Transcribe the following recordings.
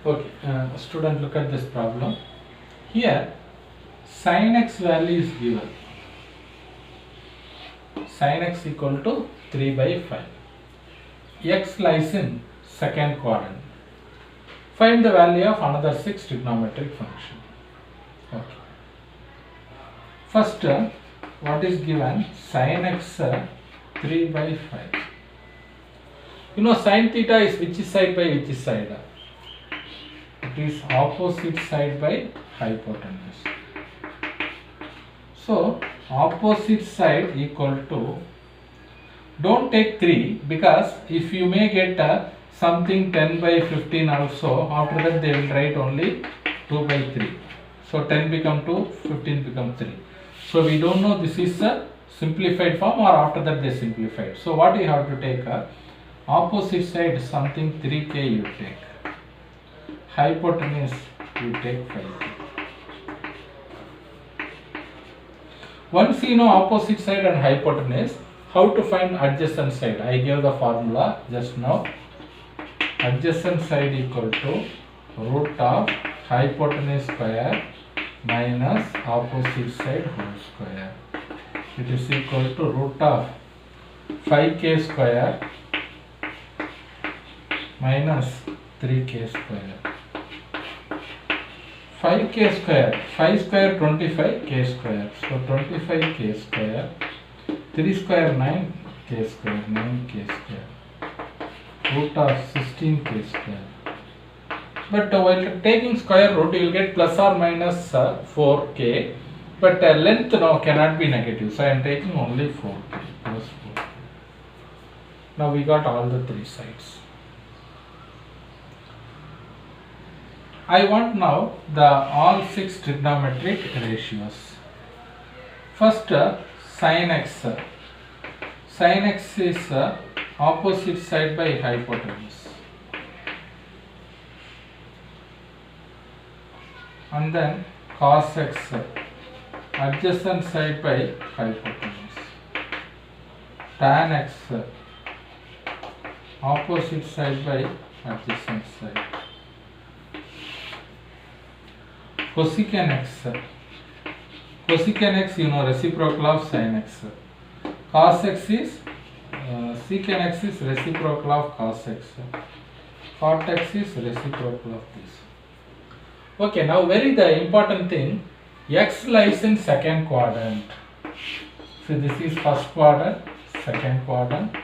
Okay, student, look at this problem. Here, sin x value is given. Sin x equal to 3 by 5. X lies in second quadrant. Find the value of another 6 trigonometric function. Okay. First, what is given? Sin x 3 by 5. You know, sin theta is which side by which side? It is opposite side by hypotenuse. So, opposite side equal to, don't take 3 because if you may get something 10 by 15 also, after that they will write only 2 by 3. So 10 become 2, 15 become 3. So we don't know this is a simplified form or after that they simplified. So what you have to take? Opposite side something 3k you take. Hypotenuse you take 5k. Once you know opposite side and hypotenuse, how to find adjacent side? I gave the formula just now. Adjacent side equal to root of hypotenuse square minus opposite side whole square. It is equal to root of 5k square minus 3k square. 5k square, 5 square 25 k square. So 25 k square, 3 square 9 k square, 9 k square. Root of 16 k square. But while taking square root, you will get plus or minus 4k. But length no cannot be negative. So I am taking only 4k plus 4k. Now we got all the three sides. I want now the all 6 trigonometric ratios. First, sin x. Sin x is opposite side by hypotenuse. And then cos x, adjacent side by hypotenuse. Tan x, opposite side by adjacent side. Cosecant x. Cosecant x, you know, reciprocal of sin x. Cos x is, secant x is reciprocal of cos x. Cot x is reciprocal of this. Okay, now very the important thing, x lies in second quadrant. So this is first quadrant, second quadrant,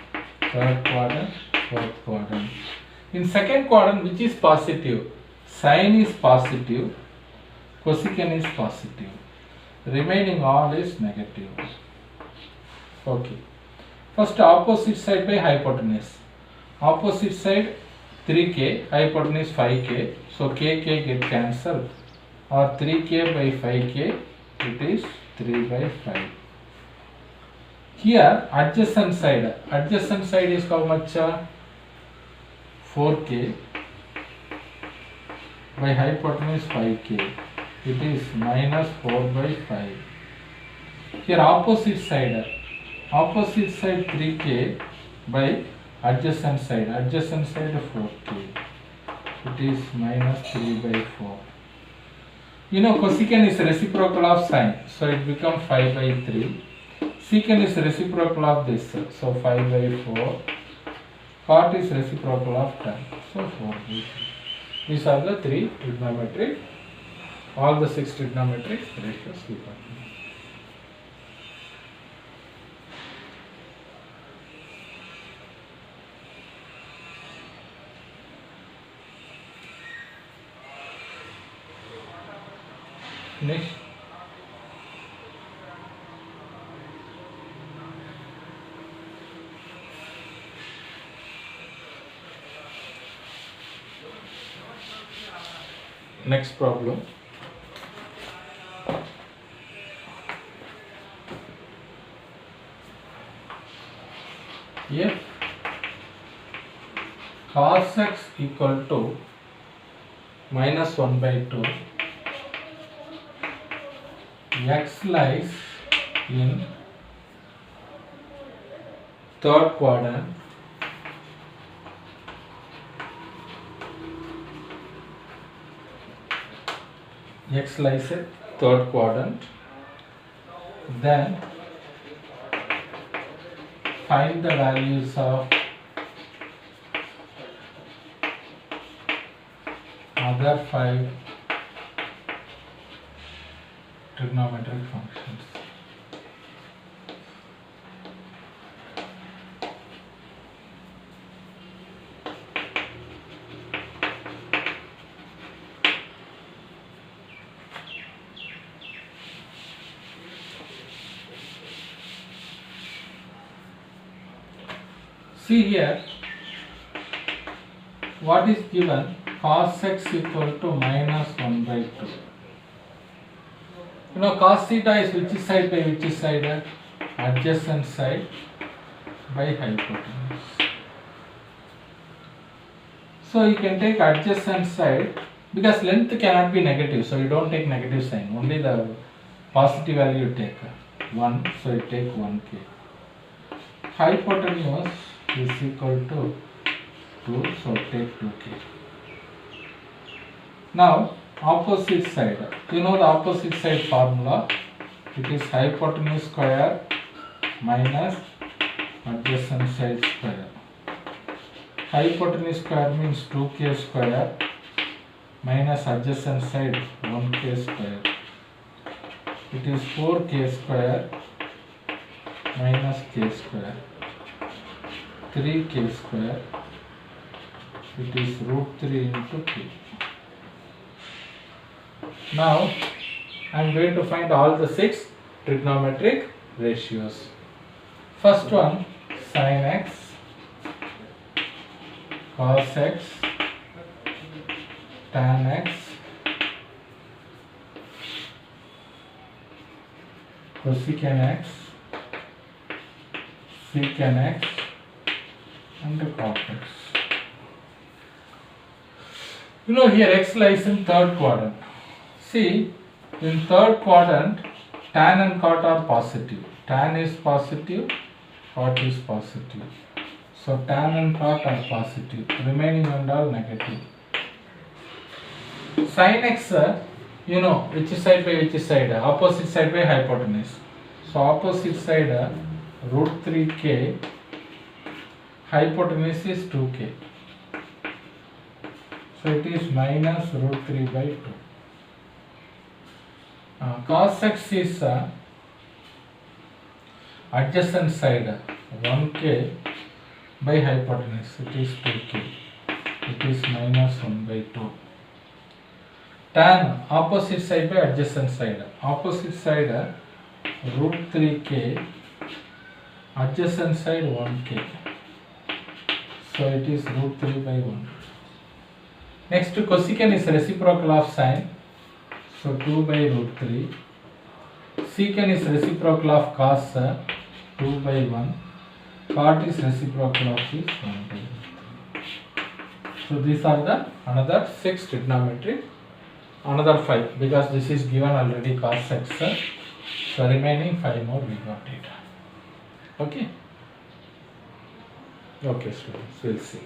third quadrant, fourth quadrant. In second quadrant, which is positive? Sin is positive. Cosecant is positive. Remaining all is negative. Okay. First, opposite side by hypotenuse. Opposite side 3k, hypotenuse 5k. So k get cancelled. Or 3k by 5k, it is 3 by 5. Here, adjacent side. Adjacent side is how much? 4k by hypotenuse 5k. It is minus 4 by 5. Here opposite side 3k by adjacent side 4k. It is minus 3 by 4. You know, cosecant is reciprocal of sin, so it becomes 5 by 3. Secant is reciprocal of this, so 5 by 4. Cot is reciprocal of tan, so 4 by 3. These are the three trigonometric. All the 6 trigonometric ratios we got. Next. Next problem. If cos x equal to minus 1 by 2, x lies in third quadrant X lies in third quadrant. Then find the values of other 5 trigonometric functions. See here, what is given? Cos x equal to minus 1 by 2. You know, cos theta is which side by which side? Adjacent side by hypotenuse. So you can take adjacent side because length cannot be negative, so you don't take negative sign, only the positive value you take 1, so you take 1k. Hypotenuse is equal to 2, so take 2k. Now opposite side, you know the opposite side formula, it is hypotenuse square minus adjacent side square. Hypotenuse square means 2k square minus adjacent side 1k square. It is 4k square minus k square. 3k square. It is root 3 into k. Now I am going to find all the 6 trigonometric ratios. First one, sin x, cos x, tan x, cosecant x, secant x, and cot x. You know, here x lies in third quadrant. See, in third quadrant, tan and cot are positive. Tan is positive, cot is positive. So tan and cot are positive. Remaining and all negative. Sin x, you know, which side by which side? Opposite side by hypotenuse. So opposite side, root 3k, hypotenuse is 2k. So it is minus root 3 by 2. Cos x is adjacent side 1k by hypotenuse, it is 2k. It is minus 1 by 2. Tan, opposite side by adjacent side. Opposite side root 3k, adjacent side 1k. So it is root 3 by 1. Next, cosecant is reciprocal of sin. So 2 by root 3. Secant is reciprocal of cos 2 by 1. Cot is reciprocal of this 1 by 3. So these are the another 6 trigonometric, another 5 because this is given already cos x. So remaining 5 more we got it. Okay. Okay students, we'll see.